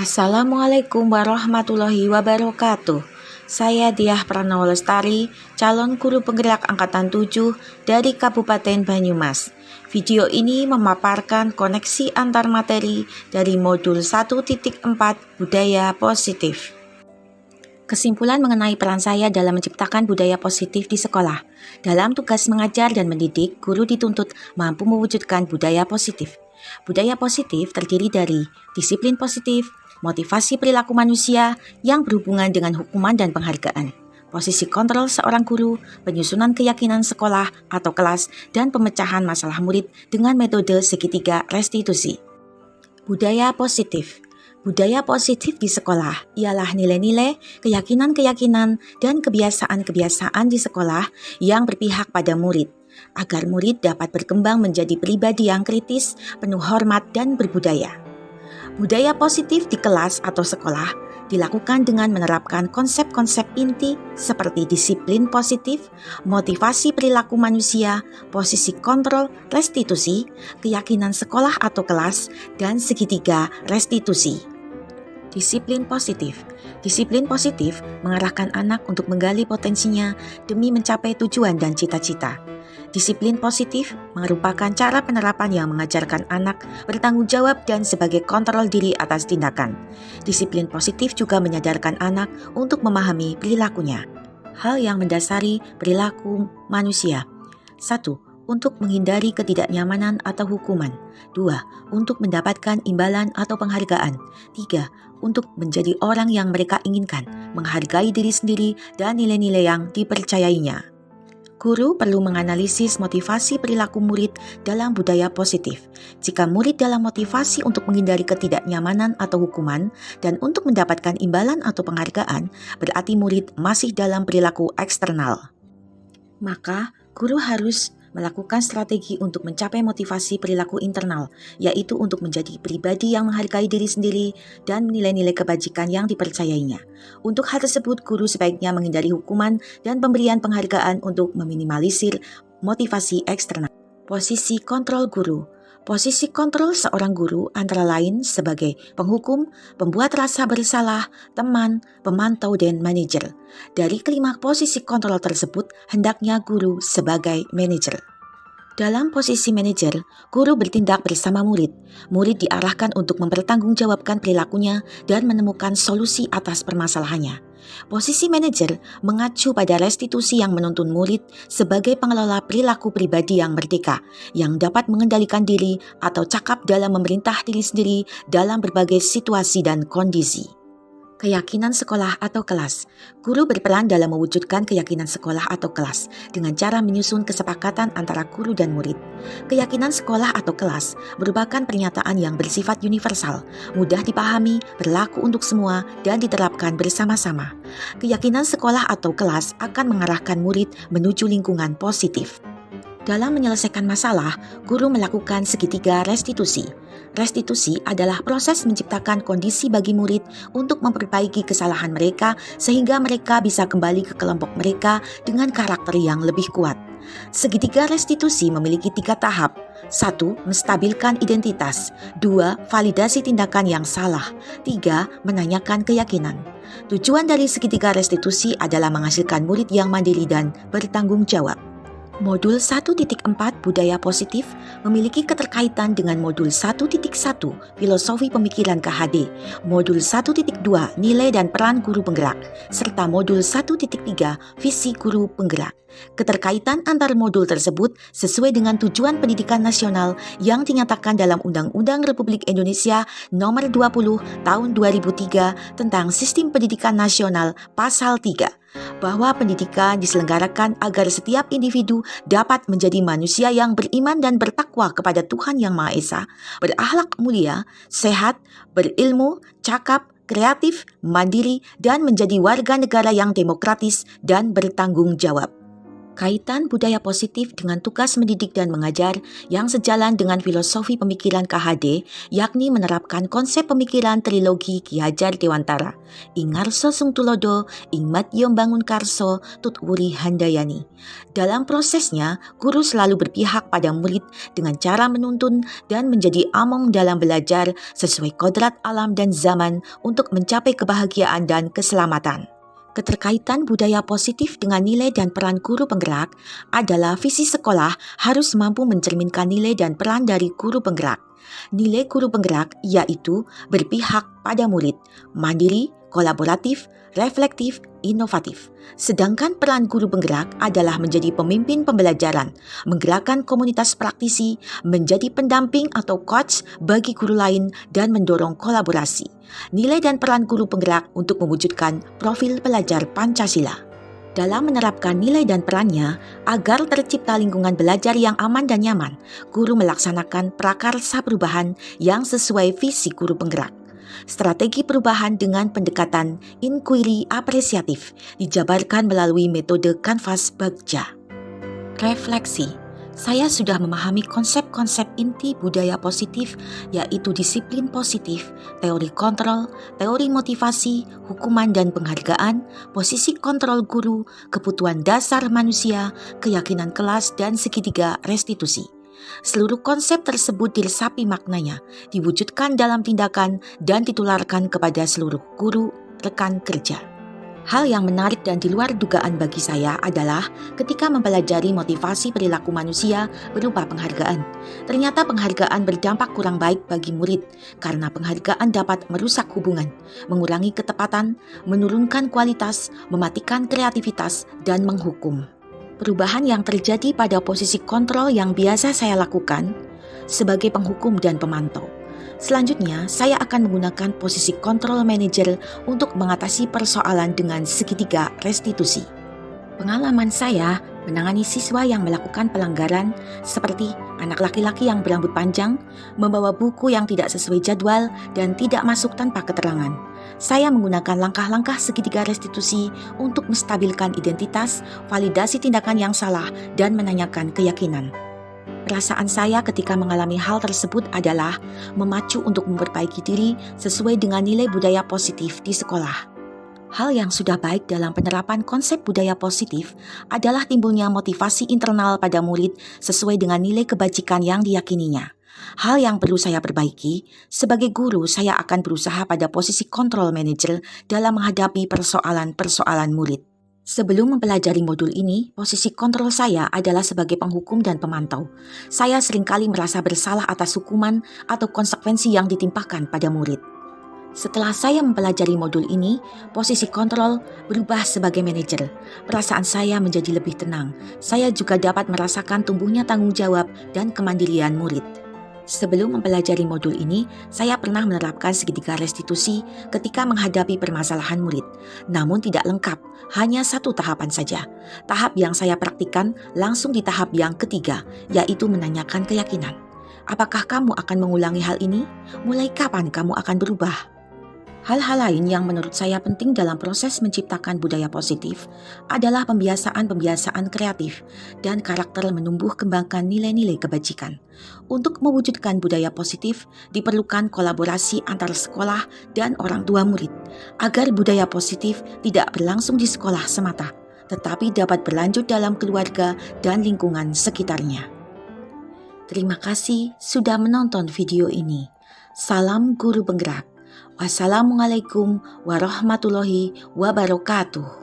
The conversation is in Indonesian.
Assalamualaikum warahmatullahi wabarakatuh. Saya Diah Pranowo Lestari, calon guru penggerak angkatan 7 dari Kabupaten Banyumas. Video ini memaparkan koneksi antar materi dari modul 1.4 Budaya Positif. Kesimpulan mengenai peran saya dalam menciptakan budaya positif di sekolah. Dalam tugas mengajar dan mendidik, guru dituntut mampu mewujudkan budaya positif. Budaya positif terdiri dari disiplin positif, motivasi perilaku manusia yang berhubungan dengan hukuman dan penghargaan, posisi kontrol seorang guru, penyusunan keyakinan sekolah atau kelas, dan pemecahan masalah murid dengan metode segitiga restitusi. Budaya positif. Budaya positif di sekolah ialah nilai-nilai, keyakinan-keyakinan, dan kebiasaan-kebiasaan di sekolah yang berpihak pada murid, agar murid dapat berkembang menjadi pribadi yang kritis, penuh hormat, dan berbudaya. Budaya positif di kelas atau sekolah dilakukan dengan menerapkan konsep-konsep inti seperti disiplin positif, motivasi perilaku manusia, posisi kontrol, restitusi, keyakinan sekolah atau kelas, dan segitiga restitusi. Disiplin positif. Disiplin positif mengarahkan anak untuk menggali potensinya demi mencapai tujuan dan cita-cita. Disiplin positif merupakan cara penerapan yang mengajarkan anak bertanggung jawab dan sebagai kontrol diri atas tindakan. Disiplin positif juga menyadarkan anak untuk memahami perilakunya. Hal yang mendasari perilaku manusia. 1. Untuk menghindari ketidaknyamanan atau hukuman. 2. Untuk mendapatkan imbalan atau penghargaan. 3. Untuk menjadi orang yang mereka inginkan, menghargai diri sendiri dan nilai-nilai yang dipercayainya. Guru perlu menganalisis motivasi perilaku murid dalam budaya positif. Jika murid dalam motivasi untuk menghindari ketidaknyamanan atau hukuman dan untuk mendapatkan imbalan atau penghargaan, berarti murid masih dalam perilaku eksternal. Maka, guru harus melakukan strategi untuk mencapai motivasi perilaku internal, yaitu untuk menjadi pribadi yang menghargai diri sendiri dan nilai-nilai kebajikan yang dipercayainya. Untuk hal tersebut, guru sebaiknya menghindari hukuman dan pemberian penghargaan untuk meminimalisir motivasi eksternal. Posisi kontrol guru. Posisi kontrol seorang guru antara lain sebagai penghukum, pembuat rasa bersalah, teman, pemantau, dan manajer. Dari kelima posisi kontrol tersebut, hendaknya guru sebagai manajer. Dalam posisi manajer, guru bertindak bersama murid. Murid diarahkan untuk mempertanggungjawabkan perilakunya dan menemukan solusi atas permasalahannya. Posisi manajer mengacu pada restitusi yang menuntun murid sebagai pengelola perilaku pribadi yang merdeka, yang dapat mengendalikan diri atau cakap dalam memerintah diri sendiri dalam berbagai situasi dan kondisi. Keyakinan sekolah atau kelas. Guru berperan dalam mewujudkan keyakinan sekolah atau kelas dengan cara menyusun kesepakatan antara guru dan murid. Keyakinan sekolah atau kelas merupakan pernyataan yang bersifat universal, mudah dipahami, berlaku untuk semua, dan diterapkan bersama-sama. Keyakinan sekolah atau kelas akan mengarahkan murid menuju lingkungan positif. Dalam menyelesaikan masalah, guru melakukan segitiga restitusi. Restitusi adalah proses menciptakan kondisi bagi murid untuk memperbaiki kesalahan mereka sehingga mereka bisa kembali ke kelompok mereka dengan karakter yang lebih kuat. Segitiga restitusi memiliki 3 tahap. 1. Menstabilkan identitas. 2. Validasi tindakan yang salah. 3. Menanyakan keyakinan. Tujuan dari segitiga restitusi adalah menghasilkan murid yang mandiri dan bertanggung jawab. Modul 1.4 Budaya Positif memiliki keterkaitan dengan Modul 1.1 Filosofi Pemikiran KHD, Modul 1.2 Nilai dan Peran Guru Penggerak, serta Modul 1.3 Visi Guru Penggerak. Keterkaitan antar modul tersebut sesuai dengan tujuan pendidikan nasional yang dinyatakan dalam Undang-Undang Republik Indonesia Nomor 20 Tahun 2003 tentang Sistem Pendidikan Nasional Pasal 3, bahwa pendidikan diselenggarakan agar setiap individu dapat menjadi manusia yang beriman dan bertakwa kepada Tuhan Yang Maha Esa, berakhlak mulia, sehat, berilmu, cakap, kreatif, mandiri, dan menjadi warga negara yang demokratis dan bertanggung jawab. Kaitan budaya positif dengan tugas mendidik dan mengajar yang sejalan dengan filosofi pemikiran KHD, yakni menerapkan konsep pemikiran trilogi Ki Hajar Dewantara, ing ngarsa sung tulodo, ing madya bangun karso, tut wuri handayani. Dalam prosesnya, guru selalu berpihak pada murid dengan cara menuntun dan menjadi among dalam belajar sesuai kodrat alam dan zaman untuk mencapai kebahagiaan dan keselamatan. Keterkaitan budaya positif dengan nilai dan peran guru penggerak adalah visi sekolah harus mampu mencerminkan nilai dan peran dari guru penggerak. Nilai guru penggerak yaitu berpihak pada murid, mandiri, kolaboratif, reflektif, inovatif. Sedangkan peran guru penggerak adalah menjadi pemimpin pembelajaran, menggerakkan komunitas praktisi, menjadi pendamping atau coach bagi guru lain, dan mendorong kolaborasi. Nilai dan peran guru penggerak untuk mewujudkan profil pelajar Pancasila. Dalam menerapkan nilai dan perannya, agar tercipta lingkungan belajar yang aman dan nyaman, guru melaksanakan prakarsa perubahan yang sesuai visi guru penggerak. Strategi perubahan dengan pendekatan inquiry apresiatif dijabarkan melalui metode kanvas Bagja. Refleksi. Saya sudah memahami konsep-konsep inti budaya positif, yaitu disiplin positif, teori kontrol, teori motivasi, hukuman dan penghargaan, posisi kontrol guru, kebutuhan dasar manusia, keyakinan kelas, dan segitiga restitusi. Seluruh konsep tersebut diresapi maknanya, diwujudkan dalam tindakan, dan ditularkan kepada seluruh guru, rekan kerja. Hal yang menarik dan di luar dugaan bagi saya adalah ketika mempelajari motivasi perilaku manusia berupa penghargaan. Ternyata penghargaan berdampak kurang baik bagi murid karena penghargaan dapat merusak hubungan, mengurangi ketepatan, menurunkan kualitas, mematikan kreativitas, dan menghukum. Perubahan yang terjadi pada posisi kontrol yang biasa saya lakukan sebagai penghukum dan pemantau. Selanjutnya, saya akan menggunakan posisi kontrol manager untuk mengatasi persoalan dengan segitiga restitusi. Pengalaman saya menangani siswa yang melakukan pelanggaran seperti anak laki-laki yang berambut panjang, membawa buku yang tidak sesuai jadwal, dan tidak masuk tanpa keterangan. Saya menggunakan langkah-langkah segitiga restitusi untuk menstabilkan identitas, validasi tindakan yang salah, dan menanyakan keyakinan. Perasaan saya ketika mengalami hal tersebut adalah memacu untuk memperbaiki diri sesuai dengan nilai budaya positif di sekolah. Hal yang sudah baik dalam penerapan konsep budaya positif adalah timbulnya motivasi internal pada murid sesuai dengan nilai kebajikan yang diyakininya. Hal yang perlu saya perbaiki, sebagai guru saya akan berusaha pada posisi kontrol manager dalam menghadapi persoalan-persoalan murid. Sebelum mempelajari modul ini, posisi kontrol saya adalah sebagai penghukum dan pemantau. Saya seringkali merasa bersalah atas hukuman atau konsekuensi yang ditimpakan pada murid. Setelah saya mempelajari modul ini, posisi kontrol berubah sebagai manajer. Perasaan saya menjadi lebih tenang. Saya juga dapat merasakan tumbuhnya tanggung jawab dan kemandirian murid. Sebelum mempelajari modul ini, saya pernah menerapkan segitiga restitusi ketika menghadapi permasalahan murid. Namun tidak lengkap, hanya satu tahapan saja. Tahap yang saya praktikkan langsung di tahap yang ketiga, yaitu menanyakan keyakinan. Apakah kamu akan mengulangi hal ini? Mulai kapan kamu akan berubah? Hal-hal lain yang menurut saya penting dalam proses menciptakan budaya positif adalah pembiasaan-pembiasaan kreatif dan karakter menumbuh kembangkan nilai-nilai kebajikan. Untuk mewujudkan budaya positif, diperlukan kolaborasi antara sekolah dan orang tua murid, agar budaya positif tidak berlangsung di sekolah semata, tetapi dapat berlanjut dalam keluarga dan lingkungan sekitarnya. Terima kasih sudah menonton video ini. Salam guru penggerak. Wassalamualaikum warahmatullahi wabarakatuh.